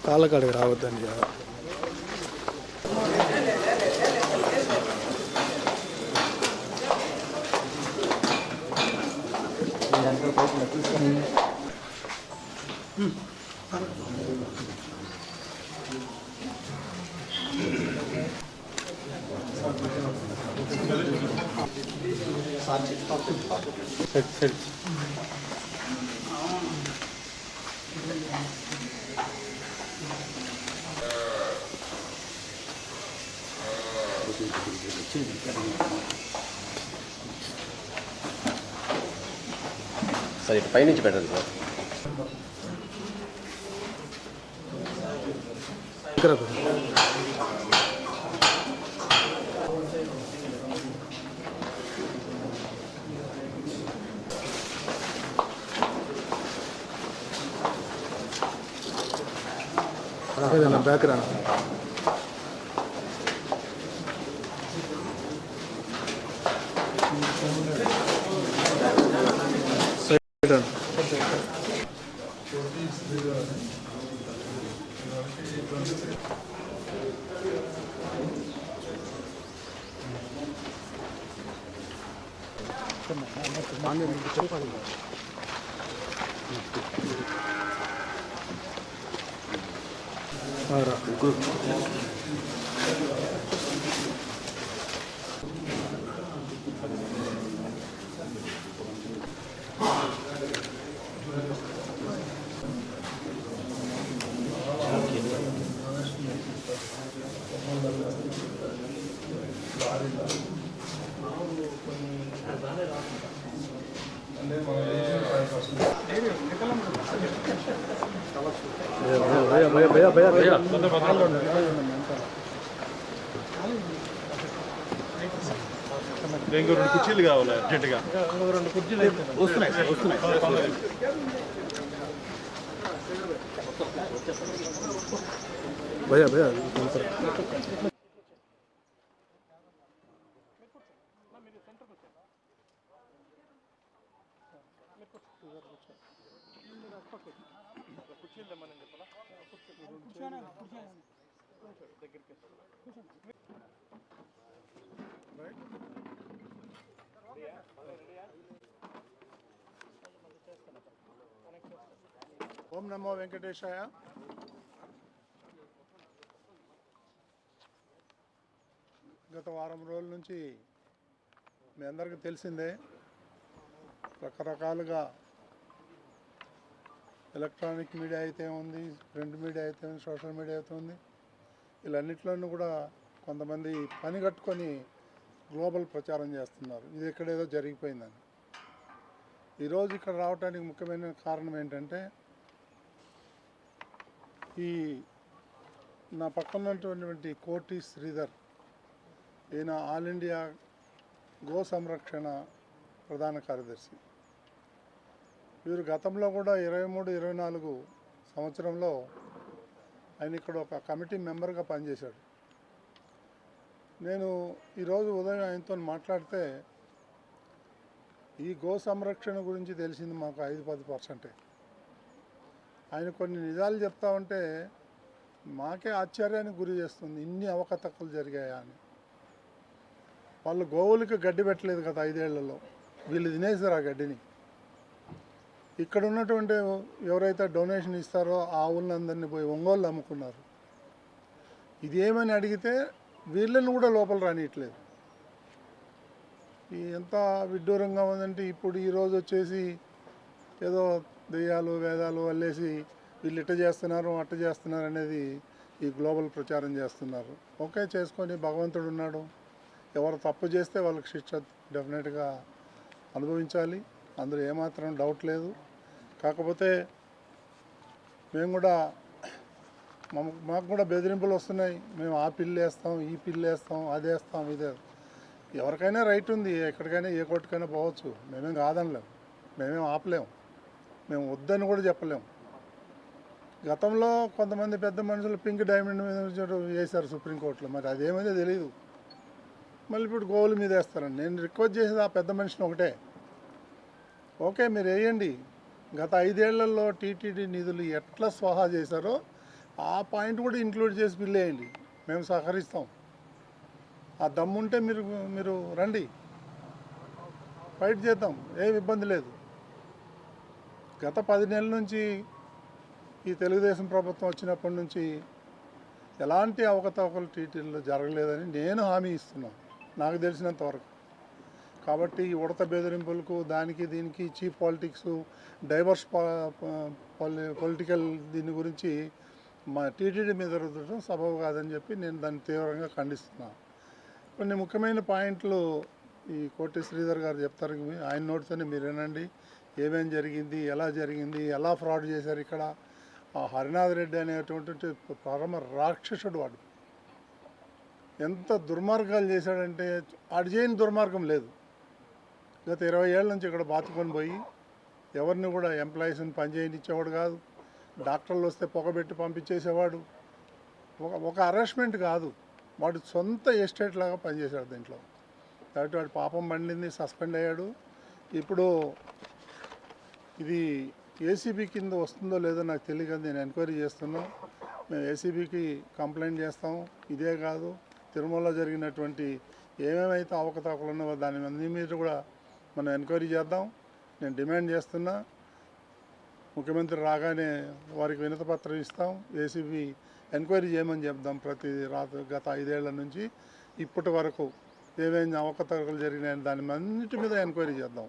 కాళ్ళకాడికి రావద్దండి కదా. సార్ ఇటు పైనుంచి పెట్టండి సార్. బ్యాక్గ్రౌండ్ చెప్పాలి. ఇంకో 2 కుర్చీలు కావాలి అర్జెంటుగా. 2 కుర్చీలు వస్తున్నాయి. భయ్యా భయ్యా ఓం నమో వెంకటేశాయ. గత వారం రోజుల నుంచి మీ అందరికీ తెలిసిందే, రకరకాలుగా ఎలక్ట్రానిక్ మీడియా అయితే ఉంది, ప్రింట్ మీడియా అయితే ఉంది, సోషల్ మీడియా అయితే ఉంది. వీళ్ళన్నింటిలోనూ కూడా కొంతమంది పని కట్టుకొని గ్లోబల్ ప్రచారం చేస్తున్నారు, ఇది ఎక్కడేదో జరిగిపోయిందని. ఈరోజు ఇక్కడ రావడానికి ముఖ్యమైన కారణం ఏంటంటే, ఈ నా పక్కన ఉన్నటువంటి కోటి శ్రీధర్, ఈయన ఆల్ ఇండియా గో సంరక్షణ ప్రధాన కార్యదర్శి. వీరు గతంలో కూడా 23-24 సంవత్సరంలో ఆయన ఇక్కడ ఒక కమిటీ మెంబర్గా పనిచేశాడు. నేను ఈరోజు ఉదయం ఆయనతో మాట్లాడితే ఈ గో సంరక్షణ గురించి తెలిసింది మాకు 5-10%. ఆయన కొన్ని నిజాలు చెప్తా ఉంటే మాకే ఆశ్చర్యానికి గురి చేస్తుంది, ఇన్ని అవకతవకలు జరిగాయా అని. వాళ్ళు గోవులకి గడ్డి పెట్టలేదు కదా 5 ఏళ్లలో, వీళ్ళు తినేసారు ఆ గడ్డిని. ఇక్కడ ఉన్నటువంటి ఎవరైతే డొనేషన్ ఇస్తారో ఆ ఆవులందరినీ పోయి ఒంగోలు అమ్ముకున్నారు. ఇది ఏమని అడిగితే వీళ్ళని కూడా లోపల రానియట్లేదు. ఎంత విడ్డూరంగా ఉందంటే, ఇప్పుడు ఈరోజు వచ్చేసి ఏదో దెయ్యాలు వేదాలు వల్లేసి వీళ్ళు ఇట్ట చేస్తున్నారు అట్ట చేస్తున్నారు అనేది ఈ గ్లోబల్ ప్రచారం చేస్తున్నారు. ఓకే, చేసుకొని భగవంతుడు ఉన్నాడు, ఎవరు తప్పు చేస్తే వాళ్ళకి శిక్ష డెఫినెట్గా అనుభవించాలి, అందులో ఏమాత్రం డౌట్ లేదు. కాకపోతే మేము కూడా మాకు కూడా బెదిరింపులు వస్తున్నాయి, మేము ఆ పిల్లు వేస్తాం, ఈ పిల్లు వేస్తాం, అది వేస్తాం, ఇదే. ఎవరికైనా రైట్ ఉంది, ఎక్కడికైనా ఏ కోర్టుకైనా పోవచ్చు, మేమేం కాదనలేము, మేమేం ఆపలేము. మేము వద్దని కూడా చెప్పలేము. గతంలో కొంతమంది పెద్ద మనుషులు పింక్ డైమండ్ మీద వేశారు సుప్రీంకోర్టులో, మరి అదేమైందో తెలియదు. మళ్ళీ ఇప్పుడు గోవుల మీద వేస్తారండి. నేను రిక్వెస్ట్ చేసేది ఆ పెద్ద మనిషిని ఒకటే, ఓకే మీరు వేయండి, గత 5 ఏళ్లలో టీటీడీ నిధులు ఎట్లా స్వాహా చేశారో ఆ పాయింట్ కూడా ఇంక్లూడ్ చేసి బిల్లు వేయండి, మేము సహకరిస్తాం. ఆ దమ్ముంటే మీరు రండి, ఫైట్ చేద్దాం, ఏం ఇబ్బంది లేదు. గత 10 నెలల నుంచి ఈ తెలుగుదేశం ప్రభుత్వం వచ్చినప్పటి నుంచి ఎలాంటి అవకతవకలు టీటీడీలో జరగలేదని నేను హామీ ఇస్తున్నాను నాకు తెలిసినంత వరకు. కాబట్టి ఈ ఉడత బెదిరింపులకు దానికి దీనికి చీప్ పాలిటిక్స్, డైవర్స్ పొలిటికల్ దీని గురించి మా టీటీడీ మీద రుద్దడం సబబు కాదని చెప్పి నేను దాన్ని తీవ్రంగా ఖండిస్తున్నాను. కొన్ని ముఖ్యమైన పాయింట్లు ఈ కోటి శ్రీధర్ గారు చెప్తారు, ఆయన నోటితోనే మీరు వినండి. ఏమేం జరిగింది, ఎలా ఫ్రాడ్ చేశారు ఇక్కడ. ఆ హరినాథ్ రెడ్డి అనేటువంటి పరమ రాక్షసుడు వాడు. ఎంత దుర్మార్గాలు చేశాడంటే ఆడు చేయని దుర్మార్గం లేదు. గత 20 ఏళ్ళ నుంచి ఇక్కడ బాతుకొని పోయి ఎవరిని కూడా ఎంప్లాయీస్ని పనిచేయనిచ్చేవాడు కాదు. డాక్టర్లు వస్తే పొగబెట్టి పంపించేసేవాడు. ఒక అరెస్ట్మెంట్ కాదు, వాడు సొంత ఎస్టేట్ లాగా పనిచేశాడు దీంట్లో. కాబట్టి వాడు పాపం పండింది, సస్పెండ్ అయ్యాడు. ఇప్పుడు ఇది ఏసీబీ కింద వస్తుందో లేదో నాకు తెలియదు, నేను ఎంక్వైరీ చేస్తున్నా. మేము ఏసీబీకి కంప్లైంట్ చేస్తాం. ఇదే కాదు, తిరుమలలో జరిగినటువంటి ఏమేమైతే అవకతవకలు ఉన్నావో దాని అన్ని మీద కూడా మనం ఎంక్వైరీ చేద్దాం. నేను డిమాండ్ చేస్తున్నా, ముఖ్యమంత్రి రాగానే వారికి వినతిపత్రం ఇస్తాం, ఏసీబీ ఎంక్వైరీ చేయమని చెప్దాం. గత 5 ఏళ్ల నుంచి ఇప్పటి వరకు ఏమేమి అవకతవకలు జరిగినాయని దాని అన్నిటి మీద ఎంక్వైరీ చేద్దాం.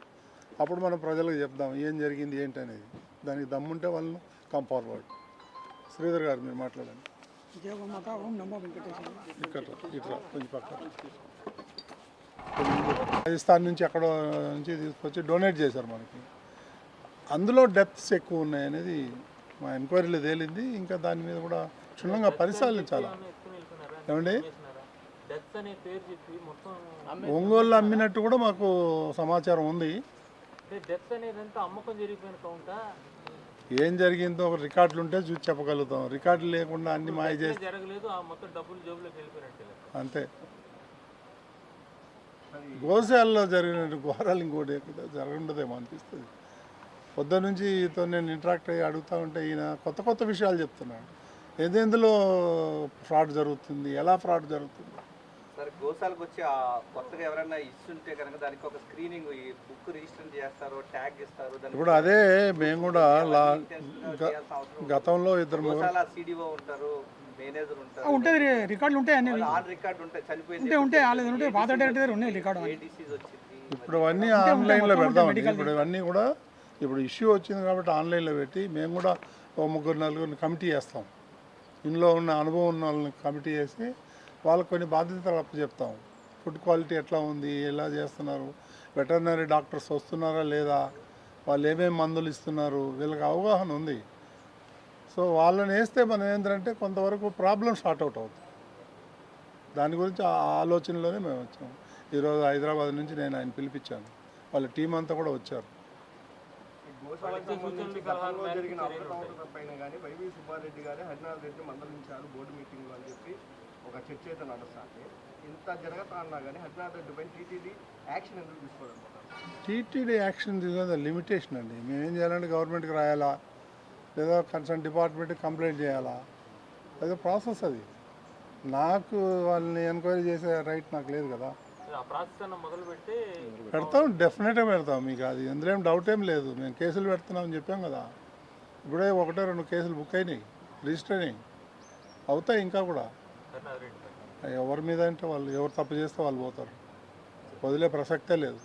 అప్పుడు మనం ప్రజలకు చెప్దాం ఏం జరిగింది ఏంటి అనేది. దానికి దమ్ముంటే వాళ్ళను కమ్ ఫార్వర్డ్. శ్రీధర్ గారు మీరు మాట్లాడండి. ఇక్కడ ఇట్లా కొంచెం పక్క రాజస్థాన్ నుంచి ఎక్కడో నుంచి తీసుకొచ్చి డొనేట్ చేశారు మనకి. అందులో డెత్స్ ఎక్కువ ఉన్నాయనేది మా ఎంక్వైరీలో తేలింది. ఇంకా దాని మీద కూడా క్షుణ్ణంగా పరిశీలించాలి. ఏమండి ఒంగోలు అమ్మినట్టు కూడా మాకు సమాచారం ఉంది. ఏం జరిగిందో ఒక రికార్డులు ఉంటే చూసి చెప్పగలుగుతాం. రికార్డులు లేకుండా అన్ని మాయ చేసి అంతే. గోశాలలో జరిగిన ఘోరాలు ఇంకోటి జరగఉండదేమో అనిపిస్తుంది. పొద్దు నుంచి ఈతో నేను ఇంటరాక్ట్ అయ్యి అడుగుతూ ఉంటే ఈయన కొత్త విషయాలు చెప్తున్నాడు. ఏదెందులో ఫ్రాడ్ జరుగుతుంది, ఎలా ఫ్రాడ్ జరుగుతుంది. సార్ గోశాలకు వచ్చి కొత్తగా ఎవరైనా ఇస్తుంటే కనుక దానికి ఒక స్క్రీనింగ్, ఈ బుక్ రిజిస్టర్ చేస్తారు, ట్యాగ్ ఇస్తారు. ఇప్పుడు అదే మేము కూడా గతంలో 2 గోశాల సిడిఓ ఉంటారు, మేనేజర్ ఉంటారు, ఉంటుంది రికార్డులు ఉంటాయి, అన్ని ఆన్ రికార్డు ఉంటాయి, చనిపోయింది ఉంటాయి, పాత డైరెక్టర్ ఉన్నాయి రికార్డు. ఏ డిసీజ్ వచ్చింది ఇప్పుడు అవన్నీ ఆన్లైన్లో పెడతాం. ఇప్పుడు ఇవన్నీ కూడా ఇప్పుడు ఇష్యూ వచ్చింది కాబట్టి ఆన్లైన్లో పెట్టి మేము కూడా 3-4 కమిటీ చేస్తాం. ఇందులో ఉన్న అనుభవం ఉన్న వాళ్ళని కమిటీ చేసి వాళ్ళకి కొన్ని బాధ్యతలు అప్పచెప్తాం. ఫుడ్ క్వాలిటీ ఎట్లా ఉంది, ఎలా చేస్తున్నారు, వెటర్నరీ డాక్టర్స్ వస్తున్నారా లేదా, వాళ్ళు ఏమేమి మందులు ఇస్తున్నారు, వీళ్ళకి అవగాహన ఉంది. సో వాళ్ళని వేస్తే మనం ఏంటంటే కొంతవరకు ప్రాబ్లం సార్ట్ అవుట్ అవుతుంది. దాని గురించి ఆ ఆలోచనలోనే మేము వచ్చాము. ఈరోజు హైదరాబాద్ నుంచి నేను ఆయన పిలిపించాను, వాళ్ళ టీం అంతా కూడా వచ్చారు. జరిగిన పైన కానీ వైవి సుబ్బారెడ్డి గారు హరినాథ్ రెడ్డి మందలించారు బోర్డు మీటింగ్లో అని చెప్పి ఒక చర్చ అయితే నడుస్తుంది. ఇంత జరగతా అన్నా కానీ హరినాథ్ రెడ్డి పైన టీటీడీ యాక్షన్ ఎందుకు తీసుకోవాలనుకుంటారు? టీటీడీ యాక్షన్ తీసుకునే లిమిటేషన్ అండి. మేమేం చేయాలంటే గవర్నమెంట్కి రాయాలా, లేదా కన్సర్న్ డిపార్ట్మెంట్కి కంప్లైంట్ చేయాలా, అదే ప్రాసెస్. అది నాకు వాళ్ళని ఎంక్వైరీ చేసే రైట్ నాకు లేదు కదా. పెడతాం, డెఫినెట్గా పెడతాం. మీకు అది అందులో ఏం డౌట్ ఏం లేదు. మేము కేసులు పెడుతున్నామని చెప్పాం కదా. ఇప్పుడే 1-2 కేసులు బుక్ అయినాయి, రిజిస్టర్ అయినాయి, అవుతాయి ఇంకా కూడా. ఎవరి మీద అంటే వాళ్ళు ఎవరు తప్పు చేస్తే వాళ్ళు పోతారు, వదిలే ప్రసక్తే లేదు.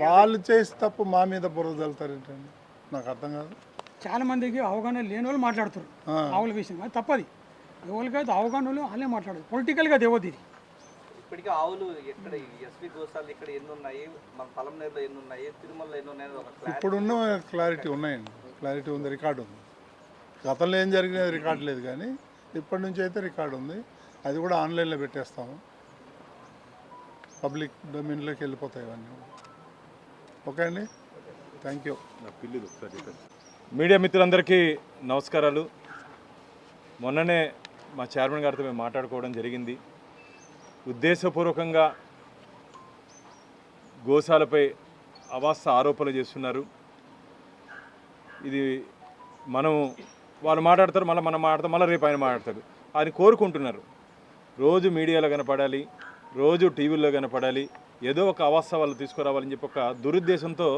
వాళ్ళు చేసి తప్పు మా మీద బుర్ర చల్లుతారు ఏంటండి, నాకు అర్థం కాదు. చాలా మందికి అవగాహన లేని వాళ్ళు మాట్లాడుతారు ఆవుల విషయం, అది తప్పది. ఎవరికైతే అవగాహన వాళ్ళు వాళ్ళే మాట్లాడదు, పొలిటికల్గా దేవద్ది ఇది. ఇప్పటికీ ఆవులు ఎక్కడ ఎస్వి గోశాలు ఇక్కడ ఎన్ని ఉన్నాయి, మన పలంనేరులో ఎన్ని ఉన్నాయి, తిరుమలలో ఎన్ని ఉన్నాయి ఒక ఇప్పుడున్న క్లారిటీ ఉన్నాయండి, క్లారిటీ ఉంది, రికార్డు ఉంది. గతంలో ఏం జరిగినది రికార్డు లేదు, కానీ ఇప్పటి నుంచి అయితే రికార్డు ఉంది. అది కూడా ఆన్లైన్లో పెట్టేస్తాము, పబ్లిక్ డొమైన్లోకి వెళ్ళిపోతాయి ఇవన్నీ. ఓకే అండి. Thank you. మీడియా మిత్రులందరికీ నమస్కారాలు. మొన్ననే మా చైర్మన్ గారితో మేము మాట్లాడుకోవడం జరిగింది. ఉద్దేశపూర్వకంగా గోశాలపై అవాస్తవ ఆరోపణలు చేస్తున్నారు. ఇది మనం వాళ్ళు మాట్లాడతారు, మళ్ళీ మనం మాట్లాడతాం, మళ్ళీ రేపు ఆయన మాట్లాడతాడు. ఆయన కోరుకుంటున్నారు రోజు మీడియాలో కనపడాలి, రోజు టీవీల్లో కనపడాలి, ఏదో ఒక అవాస్తవాలు తీసుకురావాలని చెప్పి ఒక దురుద్దేశంతో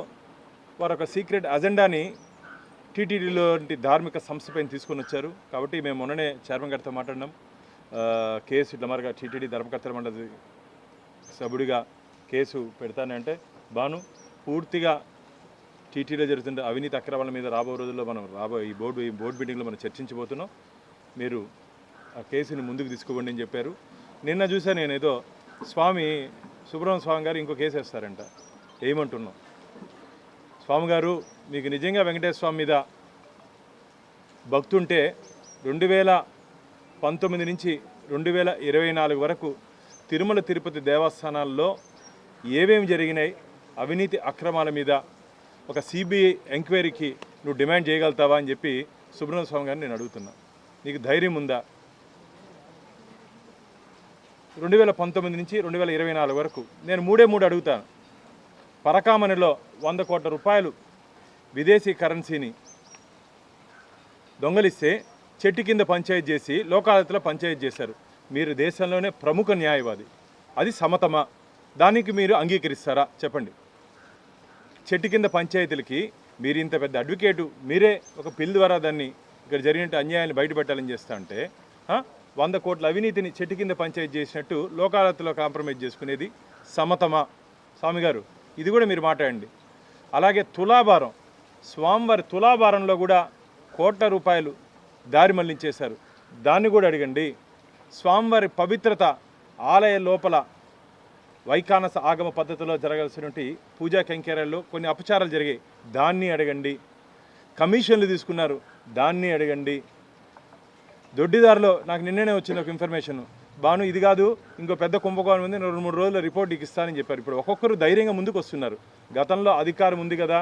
వారు ఒక సీక్రెట్ అజెండాని టీటీడీలోంటి ధార్మిక సంస్థపైన తీసుకొని వచ్చారు. కాబట్టి మేము మొన్ననే చైర్మన్ గారితో మాట్లాడినాం. కేసు ఇట్లా మరిగా టీటీడీ ధర్మకర్తల మండలి సభ్యుడిగా కేసు పెడతానంటే బాను పూర్తిగా టీటీడీలో జరుగుతున్న అవినీతి అక్రమాల మీద రాబో రోజుల్లో మనం ఈ బోర్డు మీటింగ్లో మనం చర్చించబోతున్నాం. మీరు ఆ కేసుని ముందుకు తీసుకోండి అని చెప్పారు. నిన్న చూసాను నేను ఏదో సుబ్రహ్మణ్య స్వామి గారు ఇంకో కేసు వేస్తారంట. ఏమంటున్నాం స్వామి గారు, మీకు నిజంగా వెంకటేశ్వర స్వామి మీద భక్తుంటే 2019 నుంచి 2024 వరకు తిరుమల తిరుపతి దేవస్థానాల్లో ఏమేమి జరిగినాయి అవినీతి అక్రమాల మీద ఒక సిబిఐ ఎంక్వైరీకి నువ్వు డిమాండ్ చేయగలుగుతావా అని చెప్పి సుబ్రహ్మణ్య స్వామి గారిని నేను అడుగుతున్నా. నీకు ధైర్యం ఉందా? 2019 నుంచి 2024 వరకు నేను మూడు అడుగుతాను. పరకామణిలో 100 కోట్ల రూపాయలు విదేశీ కరెన్సీని దొంగలిస్తే చెట్టు కింద పంచాయతీ చేసి లోకాయుక్తలో పంచాయతీ చేశారు. మీరు దేశంలోనే ప్రముఖ న్యాయవాది, అది సమతమా? దానికి మీరు అంగీకరిస్తారా చెప్పండి. చెట్టు కింద పంచాయతీలకి మీరు ఇంత పెద్ద అడ్వకేటు, మీరే ఒక బిల్ ద్వారా దాన్ని ఇక్కడ జరిగినట్టు అన్యాయాన్ని బయటపెట్టాలని చేస్తా అంటే 100 కోట్ల అవినీతిని చెట్టు కింద పంచాయతీ చేసినట్టు లోకాయుక్తలో కాంప్రమైజ్ చేసుకునేది సమతమా? స్వామి గారు ఇది కూడా మీరు మాట్లాడండి. అలాగే తులాభారం, స్వామివారి తులాభారంలో కూడా కోట్ల రూపాయలు దారి మళ్లించేశారు, దాన్ని కూడా అడగండి. స్వామివారి పవిత్రత ఆలయ లోపల వైఖానస ఆగమ పద్ధతిలో జరగాల్సినటువంటి పూజా కైంకర్యాల్లో కొన్ని అపచారాలు జరిగాయి, దాన్ని అడగండి. కమిషన్లు తీసుకున్నారు, దాన్ని అడగండి. దొడ్డిదారిలో నాకు నిన్ననే వచ్చింది ఒక ఇన్ఫర్మేషన్, బాను ఇది కాదు ఇంకో పెద్ద కుంభకోణం ఉంది, 2-3 రోజుల్లో రిపోర్ట్ నీకు ఇస్తానని చెప్పారు. ఇప్పుడు ఒక్కొక్కరు ధైర్యంగా ముందుకు వస్తున్నారు. గతంలో అధికారం ఉంది కదా,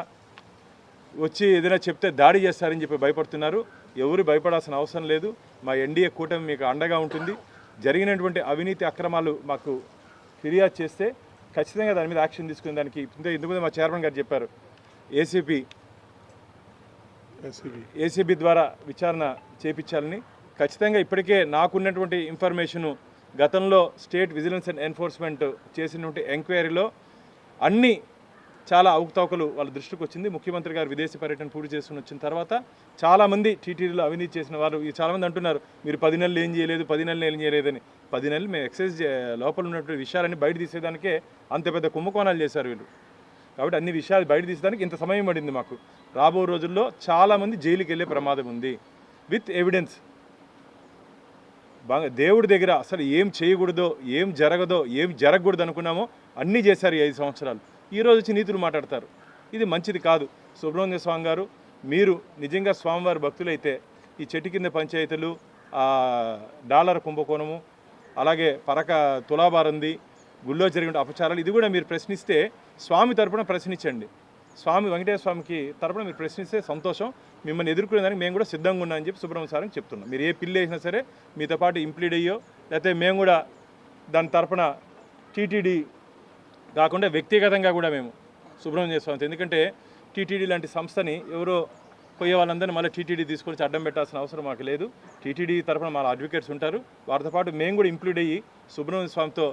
వచ్చి ఏదైనా చెప్తే దాడి చేస్తారని చెప్పి భయపడుతున్నారు. ఎవరు భయపడాల్సిన అవసరం లేదు. మా ఎన్డీఏ కూటమి మీకు అండగా ఉంటుంది. జరిగినటువంటి అవినీతి అక్రమాలు మాకు ఫిర్యాదు చేస్తే ఖచ్చితంగా దాని మీద యాక్షన్ తీసుకునే దానికి ఇంతకుముందు మా చైర్మన్ గారు చెప్పారు, ఏసీబీ ద్వారా విచారణ చేపించాలని. ఖచ్చితంగా ఇప్పటికే నాకున్నటువంటి ఇన్ఫర్మేషను గతంలో స్టేట్ విజిలెన్స్ అండ్ ఎన్ఫోర్స్మెంట్ చేసినటువంటి ఎంక్వైరీలో అన్నీ చాలా అవకతవకలు వాళ్ళ దృష్టికి వచ్చింది. ముఖ్యమంత్రి గారు విదేశీ పర్యటన పూర్తి చేసుకుని వచ్చిన తర్వాత చాలామంది టీటీడీలో అవినీతి చేసిన వారు చాలామంది అంటున్నారు మీరు 10 నెలలు ఏం చేయలేదు, 10 నెలలు ఏం చేయలేదని. 10 నెలలు మేము ఎక్సైజ్ లోపల ఉన్నటువంటి విషయాలన్నీ బయట తీసేదానికే అంత పెద్ద కుంభకోణాలు చేశారు వీళ్ళు. కాబట్టి అన్ని విషయాలు బయట తీసేదానికి ఇంత సమయం పడింది మాకు. రాబో రోజుల్లో చాలామంది జైలుకి వెళ్ళే ప్రమాదం ఉంది విత్ ఎవిడెన్స్. బాగా దేవుడి దగ్గర అసలు ఏం చేయకూడదో, ఏం జరగదో, ఏం జరగకూడదు అనుకున్నామో అన్నీ చేశారు ఈ 5 సంవత్సరాలు. ఈరోజు వచ్చి నీతులు మాట్లాడతారు, ఇది మంచిది కాదు. సుబ్రహ్మణ్య స్వామి గారు, మీరు నిజంగా స్వామివారి భక్తులైతే ఈ చెట్టు కింద పంచాయతీలు, డాలర్ కుంభకోణము, అలాగే తులాభారంది, గుళ్ళో జరిగిన అపచారాలు, ఇది కూడా మీరు ప్రశ్నిస్తే స్వామి తరపున ప్రశ్నించండి. స్వామి వెంకటేశ్వర స్వామికి తరపున మీరు ప్రశ్నిస్తే సంతోషం. మిమ్మల్ని ఎదుర్కొనేదానికి మేము కూడా సిద్ధంగా ఉన్నామని చెప్పి సుబ్రహ్మణ్య స్వామికి చెప్తున్నాం. మీరు ఏ పిల్లి వేసినా సరే మీతో పాటు ఇంప్లీడ్ అయ్యో, లేకపోతే మేము కూడా దాని తరపున టీటీడీ కాకుండా వ్యక్తిగతంగా కూడా మేము సుబ్రహ్మణ్య స్వామి, ఎందుకంటే టీటీడీ లాంటి సంస్థని ఎవరో పోయే వాళ్ళందరినీ మళ్ళీ టీటీడీ తీసుకొచ్చి అడ్డం పెట్టాల్సిన అవసరం మాకు లేదు. టీటీడీ తరఫున మా అడ్వకేట్స్ ఉంటారు, వారితో పాటు మేము కూడా ఇంక్లూడ్ అయ్యి సుబ్రహ్మణ్య స్వామితో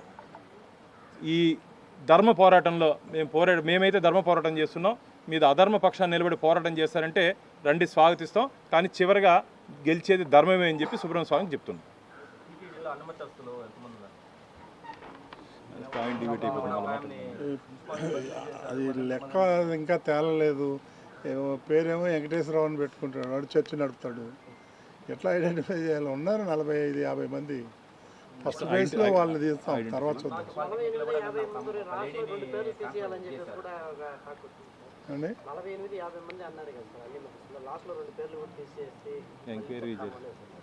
ఈ ధర్మ పోరాటంలో మేమైతే ధర్మ పోరాటం చేస్తున్నాం, మీద అధర్మ పక్షాన్ని నిలబడి పోరాటం చేస్తారంటే రండి, స్వాగతిస్తాం. కానీ చివరిగా గెలిచేది ధర్మమే అని చెప్పి సుబ్రహ్మణ్య స్వామికి చెప్తున్నాం. అది లెక్క ఇంకా తేలలేదు. పేరేమో వెంకటేశ్వరరావు అని పెట్టుకుంటాడు, వాడు చర్చి నడుపుతాడు. ఎట్లా ఐడెంటిఫై చేయాలి? ఉన్నారు 45-50 మంది. ఫస్ట్ ఫేజ్లో వాళ్ళని తీస్తాం, తర్వాత చూద్దాం.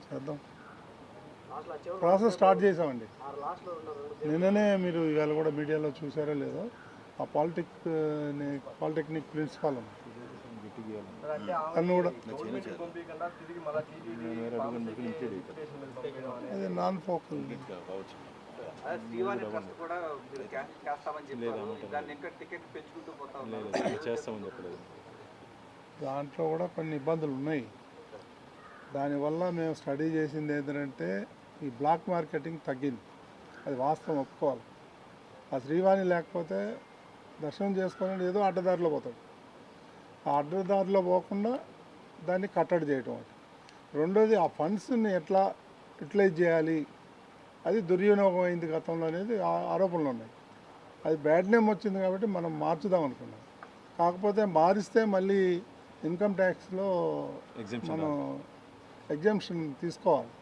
చేద్దాం, ప్రాసెస్ స్టార్ట్ చేసామండి. నిన్ననే మీరు ఇవాళ కూడా మీడియాలో చూసారో లేదో, ఆ పాలిటెక్నిక్ ప్రిన్సిపాల్ అంటే అన్ని కూడా గవర్నమెంట్ పంపించకుండా తిరిగి మళ్ళీ టీటీడీ అది నాన్ ఫోకల్. అదే శ్రీవాణి ట్రస్ట్ కూడా మీరు చేస్తామని చెప్పారు. దాన్ని ఇంకా టికెట్ పెంచుకుంటూ పోతా ఉన్నారు. చేస్తామని చెప్పలేదు. దాంట్లో కూడా కొన్ని ఇబ్బందులు ఉన్నాయి. దానివల్ల మేము స్టడీ చేసింది ఏంటంటే ఈ బ్లాక్ మార్కెటింగ్ తగ్గింది, అది వాస్తవం ఒప్పుకోవాలి. ఆ శ్రీవాణి లేకపోతే దర్శనం చేసుకొని ఏదో అడ్డదారిలో పోతాడు. ఆ అడ్డదారిలో పోకుండా దాన్ని కట్టడి చేయటం ఒకటి. రెండోది ఆ ఫండ్స్ని ఎట్లా యూటిలైజ్ చేయాలి, అది దుర్వినియోగం అయింది గతంలో అనేది ఆరోపణలు ఉన్నాయి. అది బ్యాడ్ నేమ్ వచ్చింది కాబట్టి మనం మార్చుదాం అనుకున్నాం. కాకపోతే మారిస్తే మళ్ళీ ఇన్కమ్ ట్యాక్స్లో మనం ఎగ్జామ్షన్ తీసుకోవాలి,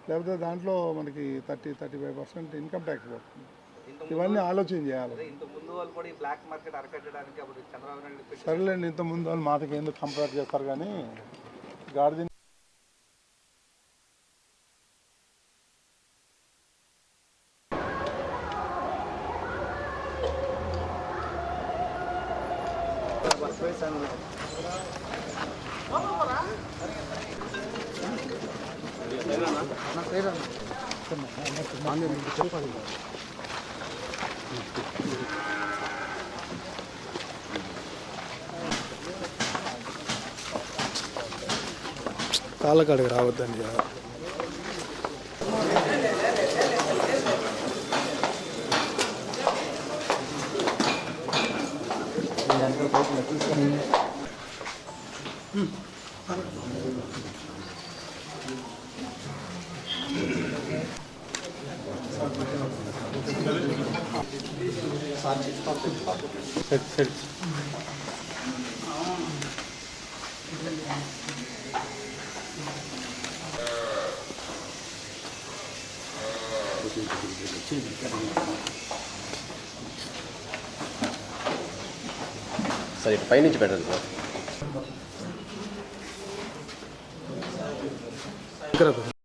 లేకపోతే దాంట్లో మనకి 30-35% ఇన్కమ్ ట్యాక్స్ పడుతుంది. ఇవన్నీ ఆలోచన చేయాలి. ఇంత ముందు వాళ్ళు కూడా ఈ బ్లాక్ మార్కెట్ అరకట్టడానికి అప్పుడు చంద్రబాబు నాయుడు సరేలేండి, ఇంత ముందు వాళ్ళు మాటకి ఎందుకు కంపేర్ చేస్తారు కానీ గాడిద కాళ్ళకాడికి రావద్దండి. సార్ ఇటు పైనుంచి పెట్టండి సార్.